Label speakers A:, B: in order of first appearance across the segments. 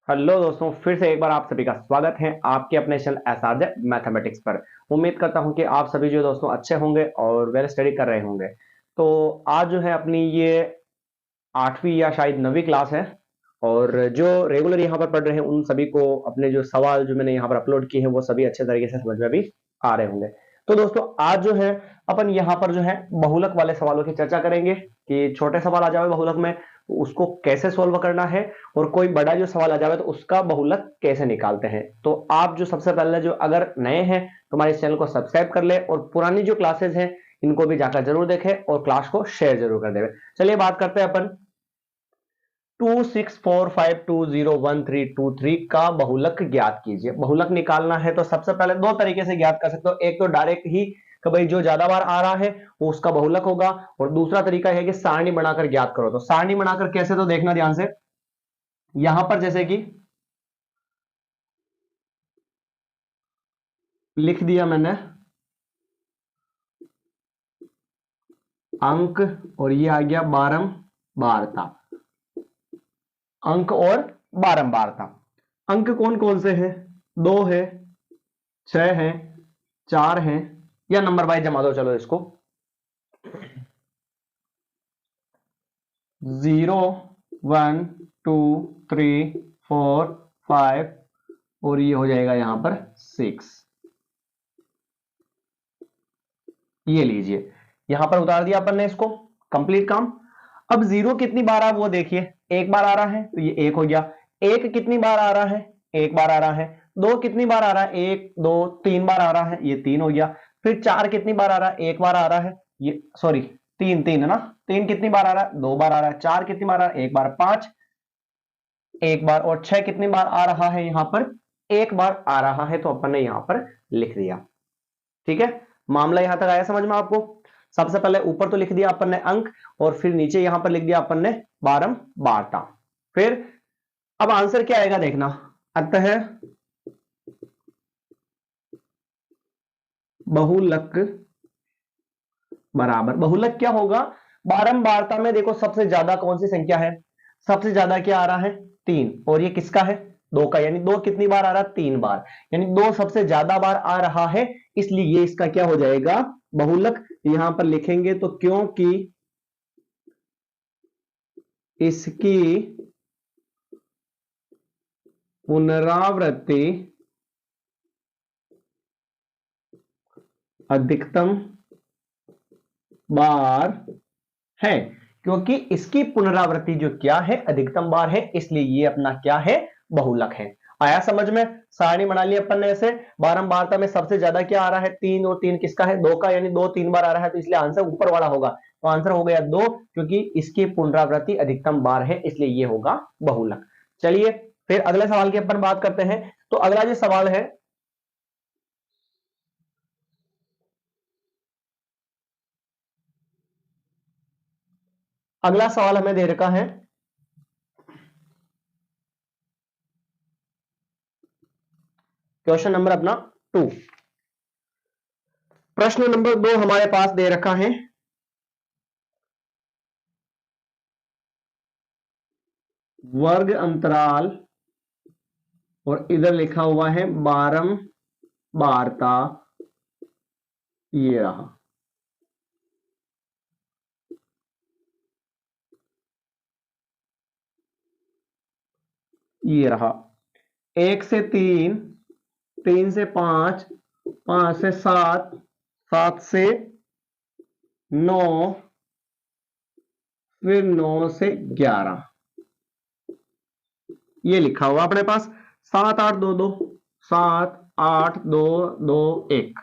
A: Hello दोस्तों, फिर से एक बार आप सभी का स्वागत है आपके अपने चैनल एसआरजे मैथमेटिक्स पर। उम्मीद करता हूं कि आप सभी जो दोस्तों अच्छे होंगे और वेल स्टडी कर रहे होंगे। तो आज जो है अपनी ये 8वीं या शायद 9वीं क्लास है। और जो रेगुलर यहाँ पर पढ़ रहे हैं उन सभी को अपने जो सवाल जो मैंने यहाँ पर अपलोड किए हैं वो सभी अच्छे तरीके से समझ में भी आ रहे होंगे। तो दोस्तों आज जो है अपन यहाँ पर जो है बहुलक वाले सवालों की चर्चा करेंगे कि छोटे सवाल आ जाए बहुलक में तो उसको कैसे सोल्व करना है, और कोई बड़ा जो सवाल आ जाए तो उसका बहुलक कैसे निकालते हैं। तो आप जो सबसे पहले जो अगर नए हैं तो हमारे चैनल को सब्सक्राइब कर ले और पुरानी जो क्लासेस हैं इनको भी जाकर जरूर देखें और क्लास को शेयर जरूर कर दें। चलिए बात करते हैं अपन 264520132 का बहुलक ज्ञात कीजिए। बहुलक निकालना है तो सबसे पहले दो तरीके से ज्ञात कर सकते हो। एक तो डायरेक्ट ही कि भाई जो ज्यादा बार आ रहा है वो उसका बहुलक होगा, और दूसरा तरीका है कि सारणी बनाकर ज्ञात करो। तो सारणी बनाकर कैसे, तो देखना ध्यान से। यहां पर जैसे कि लिख दिया मैंने अंक, और ये आ गया बारंबारता। अंक और बारंबारता। अंक कौन कौन से हैं? 2 है, 6 है, 4 है, या नंबर वाइज जमा दो। चलो इसको 0 1 2 3 4 5, और ये हो जाएगा यहां पर 6। ये लीजिए यहां पर उतार दिया अपन ने इसको, कंप्लीट काम। अब 0 कितनी बार आ वो देखिए, एक बार आ रहा है तो ये 1 हो गया। 1 कितनी बार आ रहा है? एक बार आ रहा है। 2 कितनी बार आ रहा है? 1 2 3 बार आ रहा है, ये 3 हो गया। फिर 4 कितनी बार आ रहा है? एक बार आ रहा है, ये सॉरी 3 3 है ना। 3 कितनी बार आ रहा है? 2 बार आ रहा है। 4 कितनी बार आ रहा है? एक बार। 5 एक बार। और 6 कितनी बार आ रहा है? यहां पर एक बार आ रहा है, तो अपन ने यहां पर लिख दिया। ठीक है, मामला यहां तक आया समझ में आपको? सबसे पहले ऊपर तो लिख दिया अपन ने अंक, और फिर नीचे यहां पर लिख दिया अपन ने बारंबारता। फिर अब आंसर क्या आएगा देखना। अतः बहुलक बराबर, बहुलक क्या होगा? बारंबारता में देखो सबसे ज्यादा कौन सी संख्या है? सबसे ज्यादा क्या आ रहा है? 3, और ये किसका है? 2 का। यानी 2 कितनी बार आ रहा है? 3 बार। यानी 2 सबसे ज्यादा बार आ रहा है, इसलिए ये इसका क्या हो जाएगा? बहुलक। यहां पर लिखेंगे तो क्योंकि इसकी पुनरावृत्ति अधिकतम बार है। क्योंकि इसकी पुनरावृत्ति जो क्या है? अधिकतम बार है, इसलिए ये अपना क्या है? बहुलक है। आया समझ में? सारणी बना ली अपन ने ऐसे। बारंबारता में सबसे ज्यादा क्या आ रहा है? 3, और 3 किसका है? 2 का। यानी 2 3 बार आ रहा है, तो इसलिए आंसर ऊपर वाला होगा। तो आंसर हो गया 2, क्योंकि इसकी पुनरावृत्ति अधिकतम बार है, इसलिए ये होगा बहुलक। चलिए फिर अगले सवाल की अपन बात करते हैं। तो अगला जो सवाल है, अगला सवाल हमें दे रखा है क्वेश्चन नंबर अपना 2। प्रश्न नंबर 2 हमारे पास दे रखा है वर्ग अंतराल, और इधर लिखा हुआ है बारंबारता। ये रहा। ये रहा 1 से 3, 3 से 5, 5 से 7, 7 से 9, फिर 9 से 11। ये लिखा हुआ अपने पास 7 8 2 2, 7 8 2 2 1।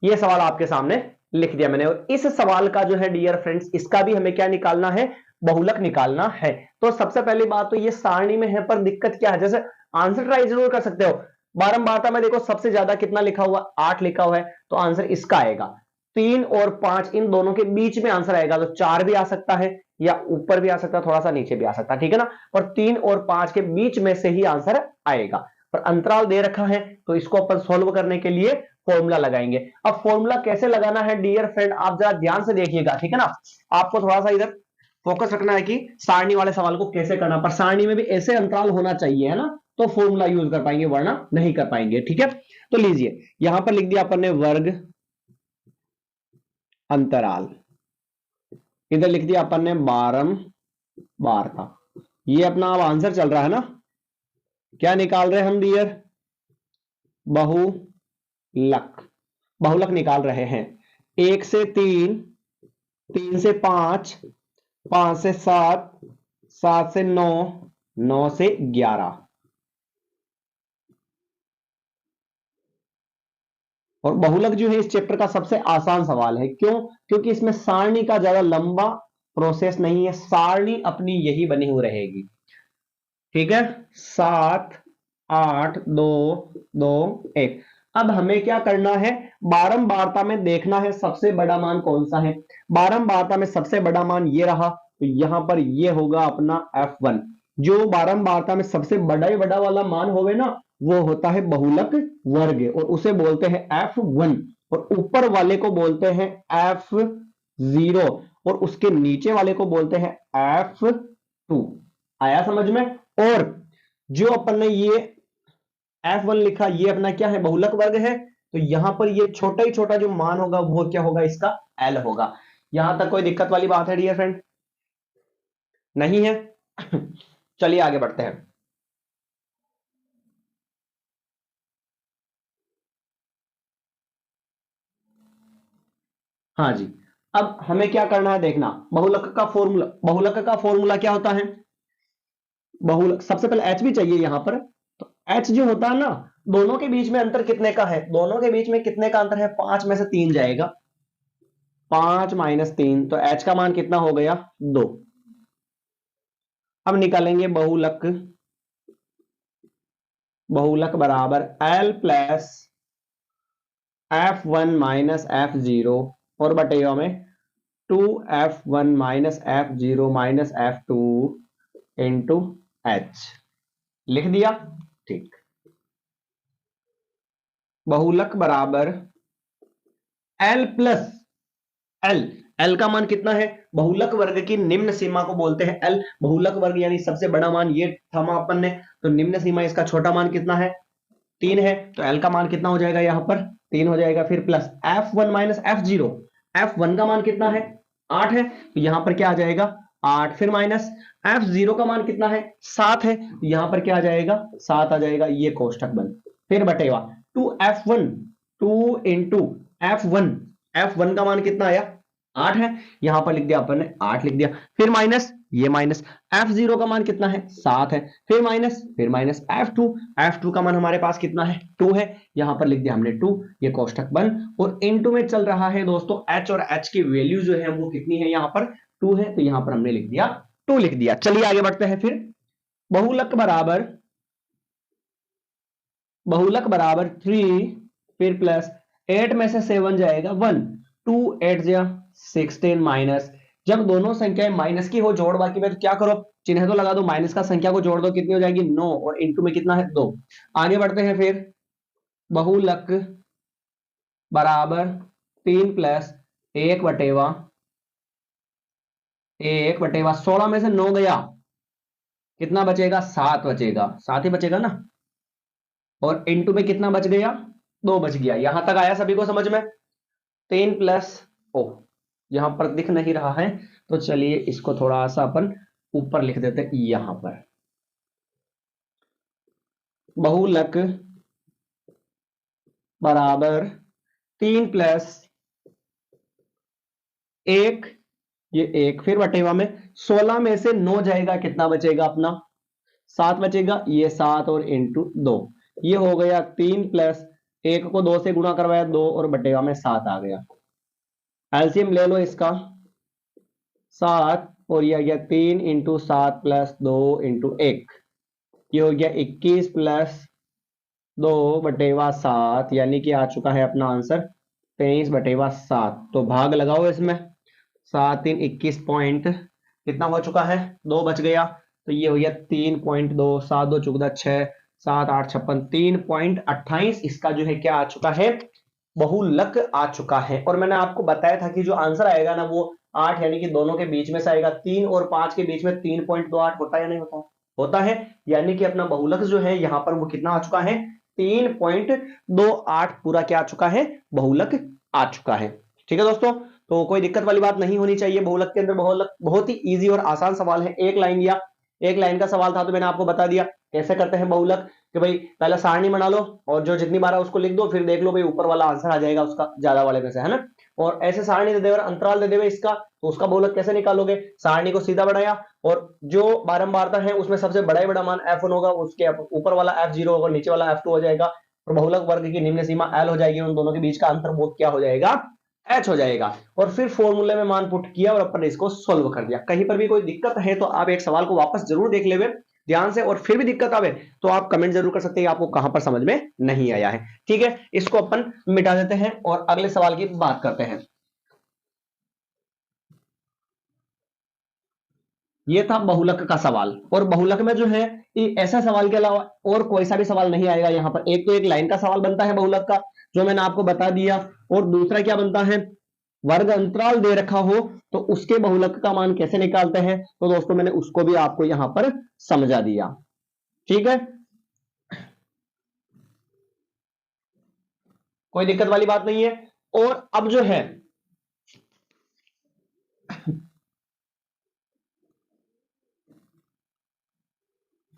A: ये सवाल आपके सामने लिख दिया मैंने, और इस सवाल का जो है डियर फ्रेंड्स, इसका भी हमें क्या निकालना है? बहुलक निकालना है। तो सबसे पहली बात तो ये सारणी में है, पर दिक्कत क्या है? जैसे आंसर ट्राई जरूर कर सकते हो। बारंबारता में देखो सबसे ज्यादा कितना लिखा हुआ? 8 लिखा हुआ है, तो आंसर इसका आएगा। 3 और 5 इन दोनों के बीच में आंसर आएगा, तो 4 भी आ सकता है, या ऊपर भी आ सकता है, थोड़ा सा नीचे भी आ सकता है। ठीक है ना? और 3 और 5 के बीच में से ही आंसर आएगा। पर अंतराल दे रखा है, तो इसको अपन सोल्व करने के लिए फॉर्मूला लगाएंगे। अब फॉर्मूला कैसे लगाना है डियर फ्रेंड, आप जरा ध्यान से देखिएगा। ठीक है ना? आपको थोड़ा सा इधर फोकस रखना है कि सारणी वाले सवाल को कैसे करना, पर सारणी में भी ऐसे अंतराल होना चाहिए, है ना, तो फॉर्मूला यूज कर पाएंगे, वरना नहीं कर पाएंगे। ठीक है, तो लीजिए यहां पर लिख दिया अपन ने वर्ग अंतराल, इधर लिख दिया अपन ने बारंबारता। ये अपना अब आंसर चल रहा है ना, क्या निकाल रहे हैं हम डियर, बहुलक, बहुलक निकाल रहे हैं। 1 से 3, 3 से 5, 5 से 7, 7 से 9, 9 से 11। और बहुलक जो है इस चैप्टर का सबसे आसान सवाल है। क्यों? क्योंकि इसमें सारणी का ज्यादा लंबा प्रोसेस नहीं है, सारणी अपनी यही बनी हुई रहेगी। ठीक है, 7, 8, 2, 2, 1। अब हमें क्या करना है, बारंबारता में देखना है सबसे बड़ा मान कौन सा है। बारंबारता में सबसे बड़ा मान ये रहा, तो यहां पर ये होगा अपना F1। जो बारंबारता में सबसे बड़ा ही बड़ा वाला मान होवे ना, वो होता है बहुलक वर्ग, और उसे बोलते हैं F1, और ऊपर वाले को बोलते हैं F0, और उसके नीचे वाले को बोलते हैं F2। आया समझ में? और जो अपन ने ये F1 लिखा, ये अपना क्या है, बहुलक वर्ग है, तो यहां पर ये छोटा ही छोटा जो मान होगा वो क्या होगा, इसका L होगा। यहां तक कोई दिक्कत वाली बात है डियर फ्रेंड? नहीं है? चलिए आगे बढ़ते हैं। हाँ जी, अब हमें क्या करना है देखना, बहुलक का फॉर्मूला क्या होता है, बहुलक सबसे पहले H भी चाहिए यहां पर। तो H जो होता है ना, दोनों के बीच में अंतर कितने का है, दोनों के बीच में कितने का अंतर है, 5 में से 3 जाएगा, 5 - 3, तो H का मान कितना हो गया, 2। अब निकालेंगे बहुलक, बहुलक बराबर L plus F1 minus F0 और बटेगा में 2F1 minus F0 minus F2 into H। लिख दिया? ठीक। बहुलक बराबर L प्लस L, L का मान कितना है, बहुलक वर्ग की निम्न सीमा को बोलते हैं L। बहुलक वर्ग यानी सबसे बड़ा मान ये थमा अपन ने, तो निम्न सीमा इसका छोटा मान कितना है, 3 है, तो L का मान कितना हो जाएगा, यहां पर 3 हो जाएगा। फिर plus F1 minus F0, F1 का मान कितना है, 8 है, तो यहां पर क्या आ जाएगा, 8। फिर माइनस F0 का मान कितना है, 7 है, तो यहां पर क्या आ जाएगा, 7 आ जाएगा, ये कोष्टक बंद। फिर बटेगा 2F1, 2 इंटू F1, F1 का मान कितना आया, 8 है, यहां पर लिख दिया अपन ने 8 लिख दिया। फिर माइनस, ये माइनस F0 का मान कितना है, 7 है, फिर माइनस F2, F2 का मान हमारे पास कितना है, 2 है, यहां पर लिख दिया हमने 2, ये कोष्टक बंद। और इनटू में चल रहा है दोस्तों H, और H की वैल्यू जो है वो कितनी है, यहां पर 2 है, तो यहां पर हमने लिख दिया 2 लिख दिया। चलिए आगे बढ़ते हैं। फिर बहुलक बराबर, बहुलक बराबर 3, फिर प्लस 8 में से 7 जाएगा 1, 2 8 जा 16 माइनस, जब दोनों संख्याएं माइनस की हो जोड़ बाकी में, तो क्या करो, चिन्ह तो लगा दो, माइनस का संख्या को जोड़ दो, कितनी हो जाएगी, 9, और इनटू में कितना है, 2। आगे बढ़ते हैं। फिर बहुलक बराबर 3 प्लस 1/1 16 में से 9 गया, कितना बचेगा, 7 बचेगा, 7 ही बचेगा ना, और इनटू में कितना बच गया, 2 बच गया। यहां तक आया सभी को समझ में? 3 प्लस, ओ यहां पर दिख नहीं रहा है, तो चलिए इसको थोड़ा सा अपन ऊपर लिख देते हैं। यहां पर बहुलक बराबर 3 प्लस 1, ये 1, फिर बटेवा में 16 में से 9 जाएगा, कितना बचेगा अपना, 7 बचेगा, ये 7 और इंटू 2, ये हो गया 3 प्लस 1 को 2 से गुणा करवाया 2, और बटेवा में 7 आ गया। एलसीएम ले लो इसका, 7, और ये आ गया 3 इंटू 7 प्लस 2 इंटू 1, ये हो गया 21 प्लस 2/7, यानी कि आ चुका है अपना आंसर 23/7। तो भाग लगाओ इसमें, 7 3 21 पॉइंट कितना हो चुका है, 2 बच गया, तो ये हो गया 3.2, 7 2 14 6, 7 8 56, 3.28 इसका जो है क्या आ चुका है, बहुलक आ चुका है। और मैंने आपको बताया था कि जो आंसर आएगा ना वो 8 यानी कि दोनों के बीच में से आएगा। 3 और 5 के बीच में 3.28 होता है या नहीं होता? होता है। यानी कि अपना बहुलक जो है यहां पर वो कितना आ चुका है? 3.28 पूरा क्या आ चुका है? बहुलक आ चुका है। ठीक है दोस्तों, तो कोई दिक्कत वाली बात नहीं होनी चाहिए। बहुलक के अंदर बहुलक बहुत ही इजी और आसान सवाल है। एक लाइन या एक लाइन का सवाल था तो मैंने आपको बता दिया कैसे करते हैं बहुलक, कि भाई पहले सारणी बना लो और जो जितनी बार है उसको लिख दो, फिर देख लो भाई ऊपर वाला आंसर आ जाएगा उसका ज्यादा वाले में से, है ना। और ऐसे सारणी दे देवे और अंतराल दे देवे इसका, तो उसका बहुलक कैसे निकालोगे? सारणी को सीधा बढ़ाया और जो बारंबारता है उसमें सबसे बड़ा ही बड़ा मान F1 होगा, उसके ऊपर वाला F0 होगा, नीचे वाला F2 हो जाएगा, और बहुलक वर्ग की निम्न सीमा L हो जाएगी। उन दोनों के बीच का अंतर वो क्या हो जाएगा? H हो जाएगा। और फिर फॉर्मूले में मान पुट किया और अपन ने इसको सोल्व कर दिया। कहीं पर भी कोई दिक्कत है तो आप एक सवाल को वापस जरूर देख लेवे ध्यान से, और फिर भी दिक्कत आवे तो आप कमेंट जरूर कर सकते हैं आपको कहां पर समझ में नहीं आया है। ठीक है, इसको अपन मिटा देते हैं और अगले सवाल की बात करते हैं। ये था बहुलक का सवाल, और बहुलक में जो है ऐसा सवाल के अलावा और कोई सा भी सवाल नहीं आएगा यहां पर। एक तो एक लाइन का सवाल बनता है बहुलक का, जो मैंने आपको बता दिया, और दूसरा क्या बनता है? वर्ग अंतराल दे रखा हो तो उसके बहुलक का मान कैसे निकालते हैं, तो दोस्तों मैंने उसको भी आपको यहां पर समझा दिया। ठीक है, कोई दिक्कत वाली बात नहीं है। और अब जो है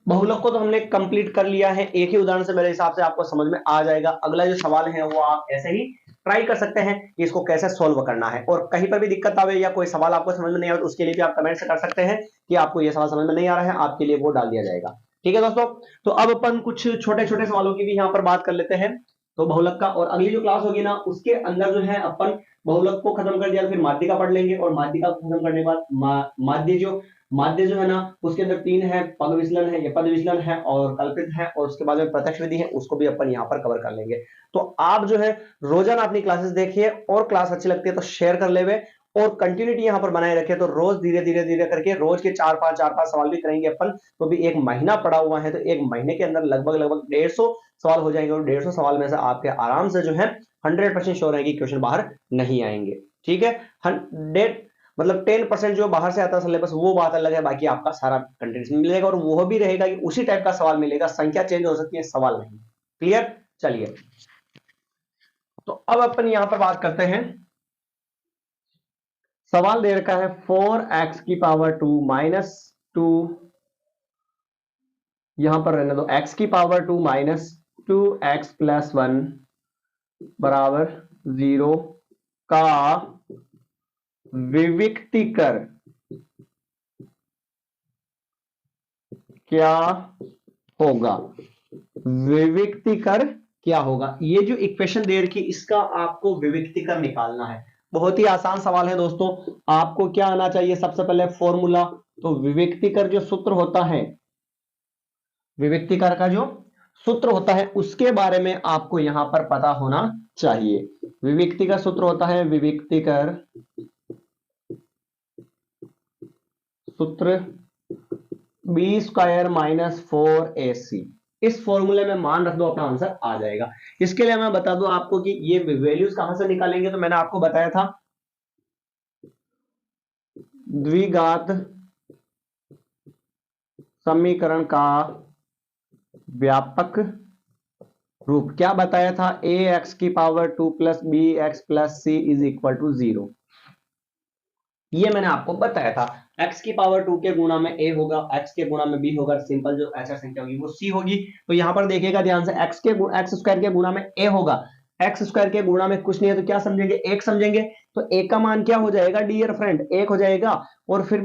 A: बहुलक को तो हमने कंप्लीट कर लिया है। एक ही उदाहरण से मेरे हिसाब से आपको समझ में आ जाएगा। अगला जो सवाल है वो आप ऐसे ही ट्राई कर सकते हैं कि इसको कैसे सोल्व करना है, और कहीं पर भी दिक्कत आवे या कोई सवाल आपको समझ में नहीं आए तो उसके लिए भी आप कमेंट से कर सकते हैं कि आपको ये सवाल समझ में नहीं आ रहा है, आपके लिए वो डाल दिया जाएगा। ठीक है दोस्तों, तो अब अपन कुछ छोटे छोटे सवालों की भी यहाँ पर बात कर लेते हैं तो बहुलक का, और अगली जो क्लास होगी ना उसके अंदर जो है अपन बहुलक को खत्म कर दिया फिर माध्यिका पढ़ लेंगे, और माध्यिका को खत्म करने के बाद माध्य जो है ना उसके अंदर 3 है, पद विचलन है, या पद विचलन है और कल्पित है, और उसके बाद में प्रत्यक्ष विधि है, उसको भी अपन यहाँ पर कवर कर लेंगे। तो आप जो है रोजाना अपनी क्लासेस देखिए, और क्लास अच्छी लगती है तो शेयर कर लेवे और कंटिन्यूटी यहाँ पर बनाए रखे, तो रोज धीरे धीरे धीरे करके रोज के 4-5 सवाल भी करेंगे अपन। तो भी एक महीना पड़ा हुआ है तो एक महीने के अंदर लगभग 150 सवाल हो जाएंगे, और 150 सवाल में से आपके आराम से जो है 100% श्योर है कि क्वेश्चन बाहर नहीं आएंगे। ठीक है, 100 मतलब 10% जो बाहर से आता है सिलेबस वो बात अलग है, बाकी आपका सारा कंटेंट मिलेगा, और वो भी रहेगा कि उसी टाइप का सवाल मिलेगा, संख्या चेंज हो सकती है, सवाल नहीं। क्लियर? चलिए, तो अब अपन यहां पर बात करते हैं। सवाल दे रखा है 4x की पावर 2 माइनस 2, यहां पर रहने दो, x की पावर 2 माइनस 2x प्लस 1 बराबर 0 का विविक्तिकर क्या होगा? विविक्तिकर क्या होगा? ये जो इक्वेशन दे रखी इसका आपको विविक्तिकर निकालना है। बहुत ही आसान सवाल है दोस्तों। आपको क्या आना चाहिए? सबसे पहले फॉर्मूला, तो विविक्तिकर जो सूत्र होता है, विविक्तिकर का जो सूत्र होता है उसके बारे में आपको यहां पर पता होना चाहिए। विविक्तिकर सूत्र होता है, विविक्तिकर सूत्र बी स्क्वायर माइनस 4ac। इस फॉर्मूले में मान रख दो, अपना आंसर आ जाएगा। इसके लिए मैं बता दूं आपको कि ये वैल्यूज कहां से निकालेंगे, तो मैंने आपको बताया था द्विघात समीकरण का व्यापक रूप। क्या बताया था? ax की power 2 plus B X plus C is equal to 0। ये मैंने आपको बताया था। x की पावर 2 के गुणा में a होगा, x के गुणा में b होगा, सिंपल जो ऐसा संख्या होगी वो c होगी। तो यहां पर देखिएगा ध्यान से, x स्क्वायर के गुणा में a होगा, x स्क्वायर के गुणा में कुछ नहीं है तो क्या समझेंगे? 1 समझेंगे। तो a का मान क्या हो जाएगा डियर फ्रेंड? 1 हो जाएगा। और फिर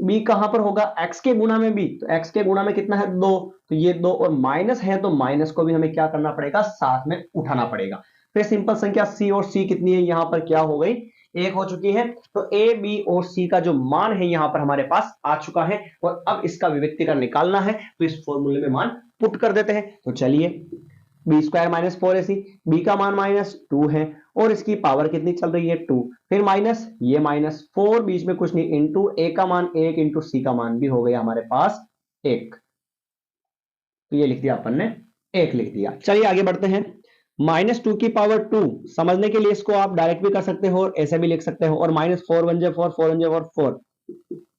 A: b कहां पर होगा? x के गुणा में b, तो x के गुणा में कितना है? 2, तो ये 2, और माइनस है तो माइनस को भी हमें क्या करना पड़ेगा? साथ में उठाना पड़ेगा। फिर सिंपल संख्या c, और c कितनी है यहां पर? क्या हो गई? 1 हो चुकी है। तो a, b और c का जो मान है यहां पर हमारे पास आ चुका है, और अब इसका विविक्तिकर निकालना है, तो इस फॉर्मूले में मान पुट कर देते हैं। तो चलिए, B square minus 4ac, B का मान माइनस 2 है, और इसकी पावर कितनी चल रही है? 2, फिर माइनस, ये माइनस 4 बीच में कुछ नहीं, इंटू a का मान 1 इंटू सी का मान भी हो गया हमारे पास 1। तो ये लिख दिया अपन ने, 1 लिख दिया। चलिए आगे बढ़ते हैं। -2 की पावर 2 समझने के लिए इसको आप डायरेक्ट भी कर सकते हो और ऐसे भी लिख सकते हो। और -4 1 4 4 1 4 4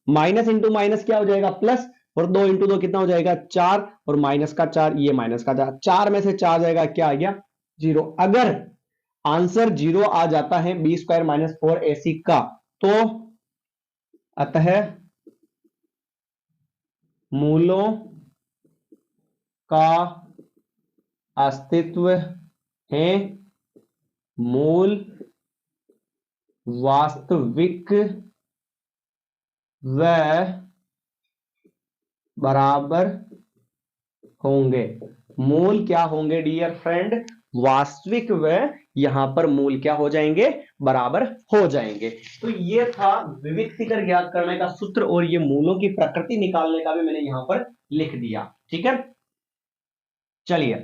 A: माइनस इंटू माइनस क्या हो जाएगा प्लस, और 2 इंटू 2 कितना हो जाएगा 4, और माइनस का 4, ये माइनस का 4, 4 में से 4 जाएगा क्या आ गया 0। अगर आंसर 0 आ जाता है बी स्क्वायर माइनस 4 AC का, तो अतः मूलों का अस्तित्व है, मूल वास्तविक व बराबर होंगे। मूल क्या होंगे डियर फ्रेंड, वास्तविक व यहां पर मूल क्या हो जाएंगे, बराबर हो जाएंगे। तो ये था विविक्तिकर ज्ञात करने का सूत्र, और ये मूलों की प्रकृति निकालने का भी मैंने यहां पर लिख दिया। ठीक है, चलिए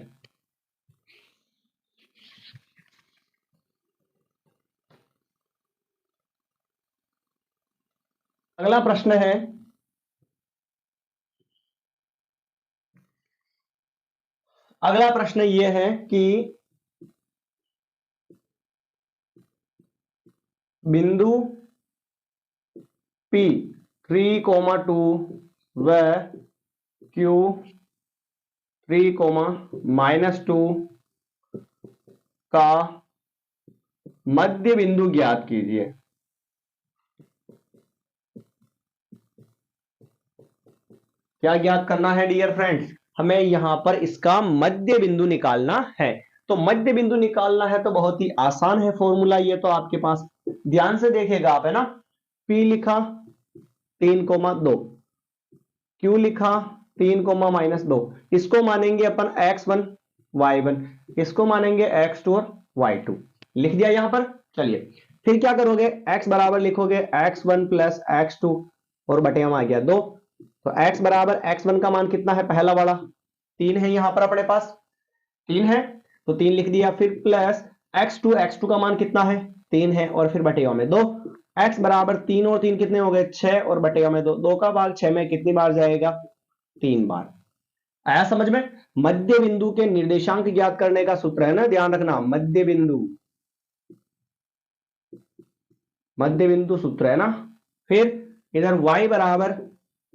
A: अगला प्रश्न है, अगला प्रश्न यह है कि बिंदु P 3,2 व Q 3,-2 का मध्य बिंदु ज्ञात कीजिए। क्या ज्ञात करना है डियर फ्रेंड्स, हमें यहां पर इसका मध्य बिंदु निकालना है। तो मध्य बिंदु निकालना है तो बहुत ही आसान है फॉर्मूला, ये तो आपके पास ध्यान से देखेगा आप, है ना। P लिखा 3,2, Q लिखा 3,-2, इसको मानेंगे अपन x1 y1, इसको मानेंगे x2 और y2, लिख दिया यहां पर। चलिए फिर क्या करोगे, x बराबर लिखोगे x1 प्लस x2 और बटे में आ गया 2। तो x बराबर x1 का मान कितना है, पहला वाला 3 है, यहां पर अपने पास 3 है तो 3 लिख दिया, फिर प्लस x2 का मान कितना है 3 है, और फिर बटे में 2। x बराबर 3 और 3 कितने हो गए 6, और बटे में 2, 2 का भाग 6 में कितनी बार जाएगा 3 बार। आया समझ में। मध्य बिंदु के निर्देशांक ज्ञात करने का सूत्र है ना, ध्यान रखना, मध्य बिंदु सूत्र है ना। फिर इधर y बराबर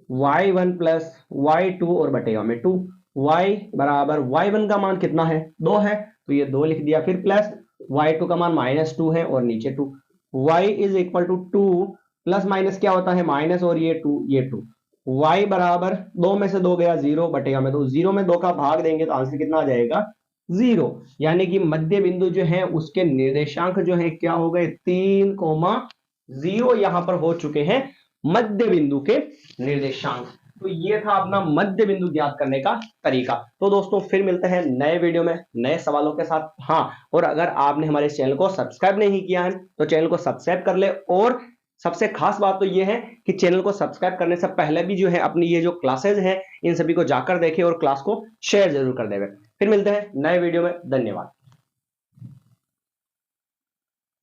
A: y1 प्लस y2 और बटे में 2, y बराबर y1 का मान कितना है 2 है, तो ये 2 लिख दिया, फिर प्लस y2 का मान -2 है और नीचे 2, y is equal to 2, plus minus क्या होता है माइनस, और ये 2, y बराबर 2 में से 2 गया 0, बटेगा में 2, 0 में 2 का भाग देंगे तो आंसर कितना आ जाएगा 0। यानी कि मध्य बिंदु जो है उसके निर्देशांक जो है क्या हो गए 3,0 यहां पर हो चुके हैं मध्य बिंदु के निर्देशांक। तो ये था अपना मध्य बिंदु ज्ञात करने का तरीका। तो दोस्तों फिर मिलते हैं नए वीडियो में नए सवालों के साथ। हाँ, और अगर आपने हमारे चैनल को सब्सक्राइब नहीं किया है तो चैनल को सब्सक्राइब कर ले, और सबसे खास बात तो ये है कि चैनल को सब्सक्राइब करने से पहले भी जो है अपनी ये जो क्लासेज हैं इन सभी को जाकर देखें और क्लास को शेयर जरूर कर देवे। फिर मिलते हैं नए वीडियो में, धन्यवाद।